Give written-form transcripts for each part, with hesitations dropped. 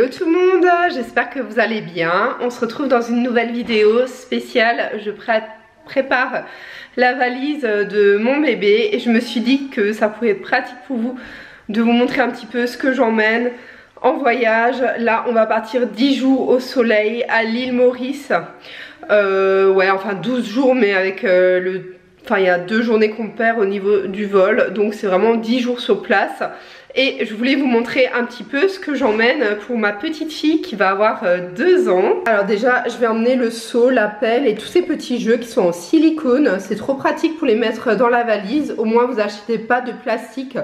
Hello tout le monde, j'espère que vous allez bien. On se retrouve dans une nouvelle vidéo spéciale. Je prépare la valise de mon bébé et je me suis dit que ça pouvait être pratique pour vous de vous montrer un petit peu ce que j'emmène en voyage. Là on va partir 10 jours au soleil à l'île Maurice. Ouais, enfin 12 jours mais avec il y a 2 journées qu'on perd au niveau du vol. Donc c'est vraiment 10 jours sur place. Et je voulais vous montrer un petit peu ce que j'emmène pour ma petite fille qui va avoir 2 ans. Alors déjà je vais emmener le seau, la pelle et tous ces petits jeux qui sont en silicone. C'est trop pratique pour les mettre dans la valise. Au moins vous achetez pas de plastique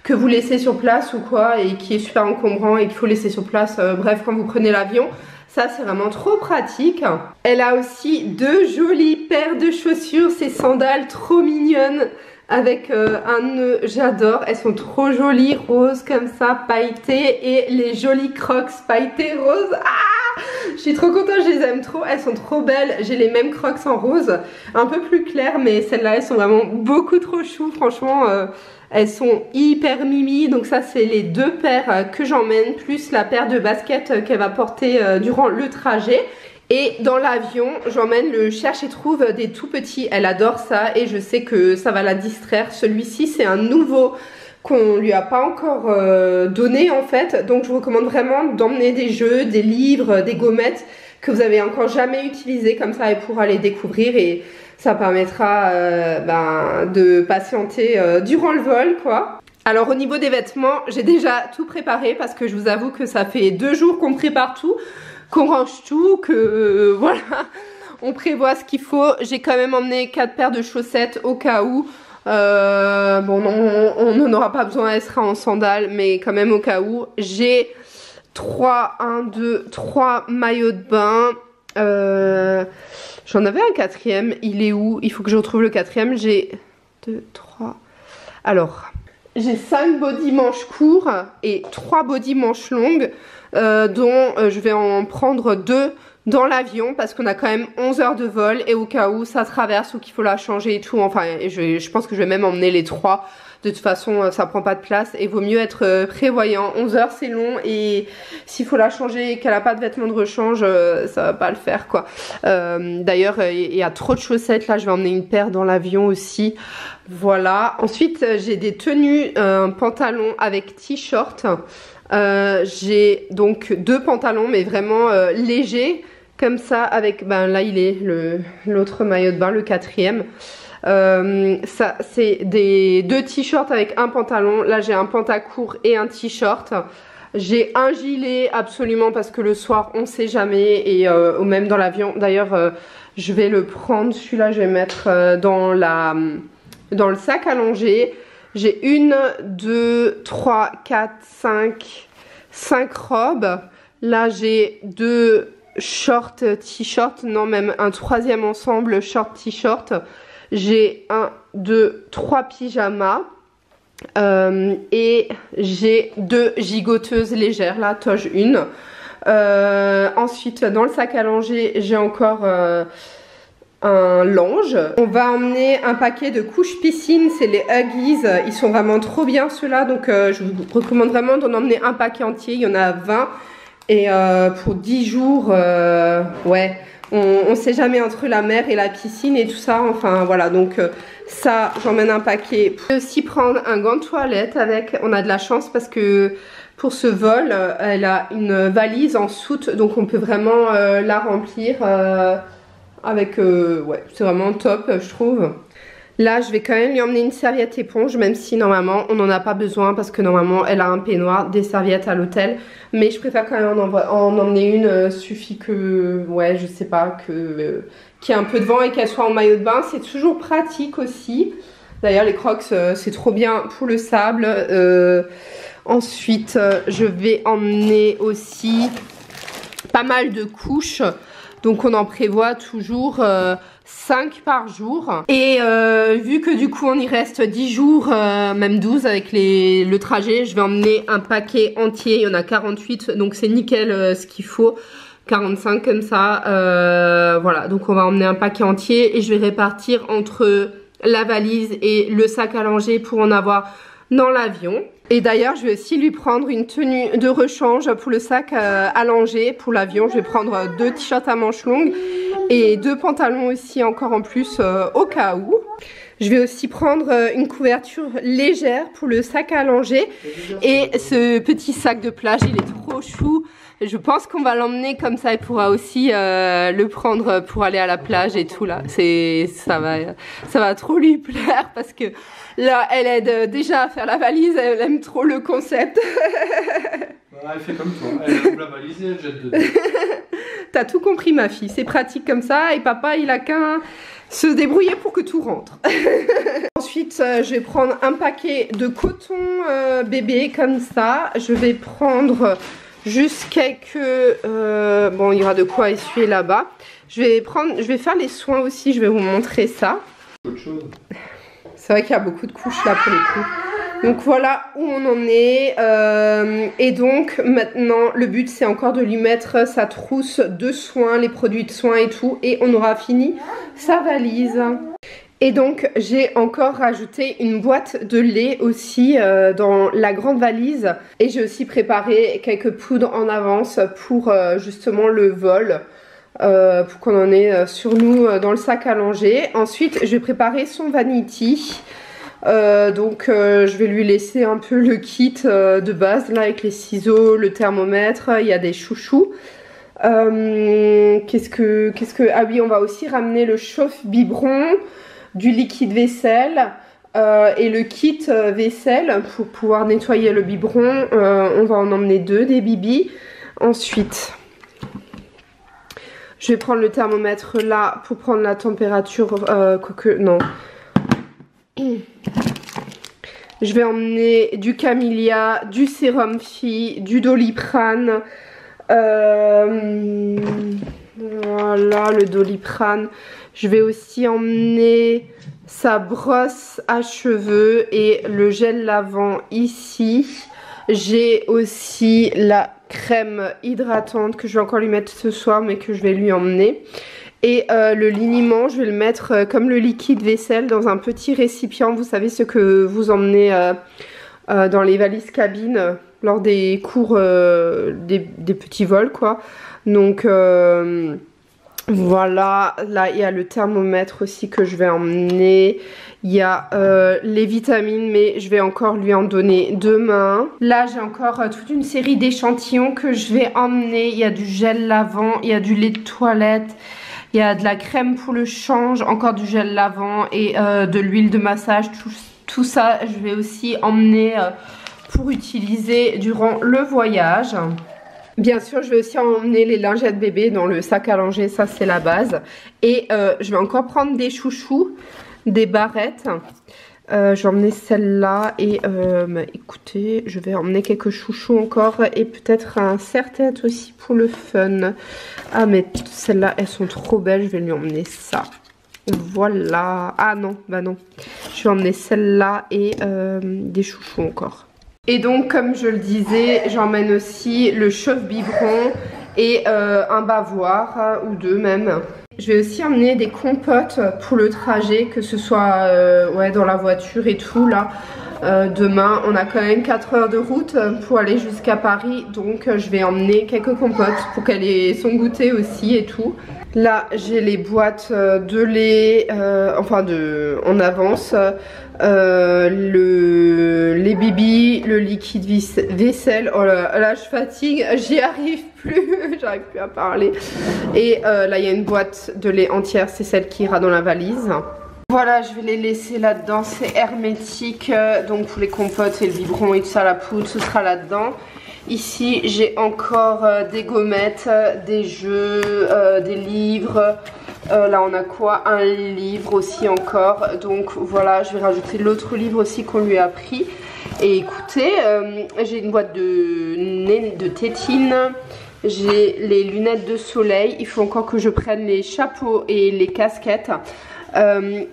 que vous laissez sur place ou quoi et qui est super encombrant et qu'il faut laisser sur place, bref, quand vous prenez l'avion. Ça c'est vraiment trop pratique. Elle a aussi 2 jolies paires de chaussures, ces sandales trop mignonnes avec un nœud, j'adore, elles sont trop jolies, roses comme ça, pailletées, et les jolies crocs pailletées roses. Ah, je suis trop contente, je les aime trop, elles sont trop belles. J'ai les mêmes crocs en rose, un peu plus claires, mais celles-là elles sont vraiment beaucoup trop chou, franchement. Elles sont hyper mimi, donc ça c'est les 2 paires que j'emmène, plus la paire de baskets qu'elle va porter durant le trajet. Et dans l'avion, j'emmène le cherche et trouve des tout petits. Elle adore ça et je sais que ça va la distraire. Celui-ci, c'est un nouveau qu'on lui a pas encore donné en fait. Donc je vous recommande vraiment d'emmener des jeux, des livres, des gommettes que vous avez encore jamais utilisés. Comme ça, elle pourra les découvrir et ça permettra de patienter durant le vol, quoi. Alors au niveau des vêtements, j'ai déjà tout préparé parce que je vous avoue que ça fait 2 jours qu'on prépare tout, qu'on range tout, que voilà, on prévoit ce qu'il faut. J'ai quand même emmené 4 paires de chaussettes au cas où. Bon non, on n'en aura pas besoin, elle sera en sandales, mais quand même au cas où. J'ai 3 maillots de bain. J'en avais un 4e, il est où? Il faut que je retrouve le 4e. J'ai 2, 3. Alors, j'ai 5 body manches courts et 3 body manches longues. Dont je vais en prendre 2 dans l'avion parce qu'on a quand même 11 heures de vol et au cas où ça traverse ou qu'il faut la changer et tout, enfin je pense que je vais même emmener les 3. De toute façon ça prend pas de place et vaut mieux être prévoyant. 11 heures c'est long et s'il faut la changer et qu'elle a pas de vêtements de rechange, ça va pas le faire quoi. D'ailleurs il y a trop de chaussettes, là je vais emmener une paire dans l'avion aussi. Voilà, ensuite j'ai des tenues, un pantalon avec t-shirt. J'ai donc 2 pantalons mais vraiment légers comme ça avec, là il est l'autre maillot de bain, le 4e. Ça c'est des 2 t-shirts avec un pantalon. Là j'ai un pantacourt et un t-shirt. J'ai un gilet absolument parce que le soir on sait jamais et ou même dans l'avion. D'ailleurs je vais le prendre, celui-là je vais mettre dans le sac à langer. J'ai 1, 2, 3, 4, 5 robes. Là j'ai 2 shorts t-shirt, non même un 3e ensemble short t-shirt. J'ai 1, 2, 3 pyjamas. Et j'ai 2 gigoteuses légères, là toge 1. Ensuite dans le sac à langer j'ai encore un linge. On va emmener un paquet de couches piscine, c'est les Huggies, ils sont vraiment trop bien ceux-là, donc je vous recommande vraiment d'en emmener un paquet entier, il y en a 20 et pour 10 jours, ouais, on sait jamais entre la mer et la piscine et tout ça, enfin voilà, donc ça j'emmène un paquet. Je peux aussi prendre un gant de toilette avec, on a de la chance parce que pour ce vol, elle a une valise en soute, donc on peut vraiment la remplir avec, ouais, c'est vraiment top je trouve. Là je vais quand même lui emmener une serviette éponge, même si normalement on n'en a pas besoin parce que normalement elle a un peignoir, des serviettes à l'hôtel, mais je préfère quand même en emmener une, suffit que, ouais je sais pas, qu'il y ait un peu de vent et qu'elle soit en maillot de bain, c'est toujours pratique aussi. D'ailleurs les crocs c'est trop bien pour le sable. Ensuite je vais emmener aussi pas mal de couches. Donc on en prévoit toujours 5 par jour. Et vu que du coup on y reste 10 jours, même 12 avec le trajet, je vais emmener un paquet entier. Il y en a 48, donc c'est nickel ce qu'il faut. 45 comme ça. Voilà, donc on va emmener un paquet entier et je vais répartir entre la valise et le sac à langer pour en avoir dans l'avion. Et d'ailleurs je vais aussi lui prendre une tenue de rechange pour le sac allongé pour l'avion. Je vais prendre 2 t-shirts à manches longues et 2 pantalons aussi encore en plus au cas où. Je vais aussi prendre une couverture légère pour le sac à langer. Et ce petit sac de plage, il est trop chou. Je pense qu'on va l'emmener comme ça. Il pourra aussi le prendre pour aller à la plage et tout là. Ça va trop lui plaire parce que là, elle aide déjà à faire la valise. Elle aime trop le concept. Elle fait comme toi. Elle ouvre la valise et elle jette dedans. T'as tout compris ma fille. C'est pratique comme ça. Et papa, il a qu'un se débrouiller pour que tout rentre. Ensuite, je vais prendre un paquet de coton bébé comme ça. Je vais prendre juste quelques... bon, il y aura de quoi essuyer là-bas. Je vais faire les soins aussi. Je vais vous montrer ça. Autre chose. C'est vrai qu'il y a beaucoup de couches là pour les coups. Donc voilà où on en est. Et donc maintenant le but c'est encore de lui mettre sa trousse de soins, les produits de soins et tout. Et on aura fini sa valise. Et donc j'ai encore rajouté une boîte de lait aussi dans la grande valise. Et j'ai aussi préparé quelques poudres en avance pour justement le vol. Pour qu'on en ait sur nous dans le sac à langer. Ensuite je vais préparer son vanity. Donc je vais lui laisser un peu le kit de base là avec les ciseaux, le thermomètre, il y a des chouchous. Ah oui, on va aussi ramener le chauffe-biberon, du liquide vaisselle et le kit vaisselle pour pouvoir nettoyer le biberon. On va en emmener 2 des bibis. Ensuite je vais prendre le thermomètre là pour prendre la température, non. Je vais emmener du Camellia, du sérum Phi, du Doliprane. Voilà le Doliprane. Je vais aussi emmener sa brosse à cheveux et le gel lavant ici. J'ai aussi la crème hydratante que je vais encore lui mettre ce soir mais que je vais lui emmener. Et le liniment, je vais le mettre comme le liquide vaisselle dans un petit récipient. Vous savez ce que vous emmenez dans les valises cabines lors des cours, des petits vols quoi. Donc voilà, là il y a le thermomètre aussi que je vais emmener. Il y a les vitamines mais je vais encore lui en donner demain. Là j'ai encore toute une série d'échantillons que je vais emmener. Il y a du gel lavant, il y a du lait de toilette. Il y a de la crème pour le change, encore du gel lavant et de l'huile de massage. Tout ça, je vais aussi emmener pour utiliser durant le voyage. Bien sûr, je vais aussi emmener les lingettes bébé dans le sac à langer, ça c'est la base. Et je vais encore prendre des chouchous, des barrettes. Je vais emmener celle-là et écoutez, je vais emmener quelques chouchous encore et peut-être un serre-tête aussi pour le fun. Ah mais celles-là, elles sont trop belles, je vais lui emmener ça. Voilà. Ah non, bah non. Je vais emmener celle-là et des chouchous encore. Et donc comme je le disais, j'emmène aussi le chauffe-biberon et un bavoir ou 2 même. Je vais aussi emmener des compotes pour le trajet, que ce soit ouais, dans la voiture et tout là. Demain on a quand même 4 heures de route pour aller jusqu'à Paris. Donc je vais emmener quelques compotes pour qu'elle ait son goûter aussi et tout. Là j'ai les boîtes de lait, enfin en avance. Les bibis, le liquide vaisselle. Oh là je fatigue, j'y arrive plus, j'arrive plus à parler. Et là il y a une boîte de lait entière, c'est celle qui ira dans la valise. Voilà, je vais les laisser là-dedans, c'est hermétique. Donc pour les compotes et le biberon et tout ça, la poudre, ce sera là-dedans. Ici j'ai encore des gommettes, des jeux, des livres. Là on a quoi? Un livre aussi encore. Donc voilà, je vais rajouter l'autre livre aussi qu'on lui a pris. Et écoutez, j'ai une boîte de tétine. J'ai les lunettes de soleil. Il faut encore que je prenne les chapeaux et les casquettes.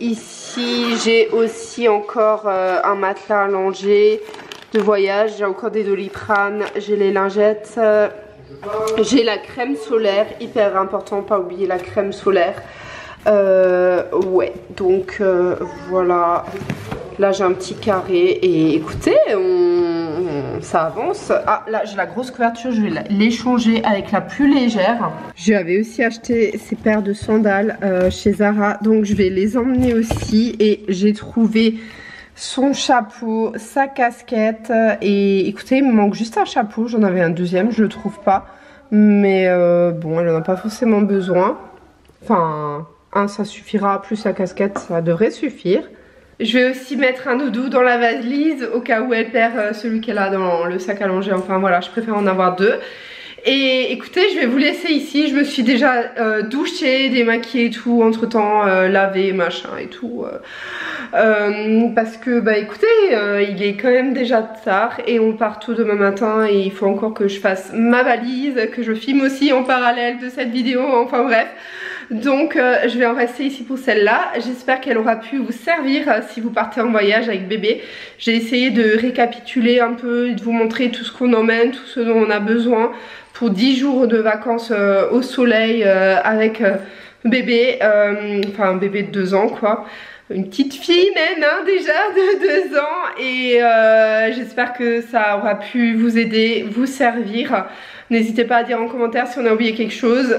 Ici j'ai aussi encore un matelas allongé de voyage. J'ai encore des Doliprane. J'ai les lingettes. J'ai la crème solaire, hyper important, pas oublier la crème solaire. Ouais, donc voilà. Là j'ai un petit carré et écoutez, on ça avance. Ah là j'ai la grosse couverture, je vais l'échanger avec la plus légère. J'avais aussi acheté ces paires de sandales chez Zara, donc je vais les emmener aussi. Et j'ai trouvé son chapeau, sa casquette. Et écoutez, il me manque juste un chapeau, j'en avais un deuxième, je le trouve pas. Mais bon, elle en a pas forcément besoin. Enfin, un ça suffira, plus la casquette ça devrait suffire. Je vais aussi mettre un doudou dans la valise au cas où elle perd celui qu'elle a dans le sac à langer. Enfin voilà, je préfère en avoir deux. Et écoutez, je vais vous laisser ici. Je me suis déjà douchée, démaquillée et tout, entre temps lavé, machin et tout. Parce que bah écoutez, il est quand même déjà tard et on part tôt demain matin et il faut encore que je fasse ma valise, que je filme aussi en parallèle de cette vidéo, enfin bref. Donc je vais en rester ici pour celle-là. J'espère qu'elle aura pu vous servir si vous partez en voyage avec bébé. J'ai essayé de récapituler un peu et de vous montrer tout ce qu'on emmène, tout ce dont on a besoin pour 10 jours de vacances au soleil avec bébé, enfin un bébé de 2 ans quoi. Une petite fille même hein, déjà de 2 ans et j'espère que ça aura pu vous aider, vous servir. N'hésitez pas à dire en commentaire si on a oublié quelque chose.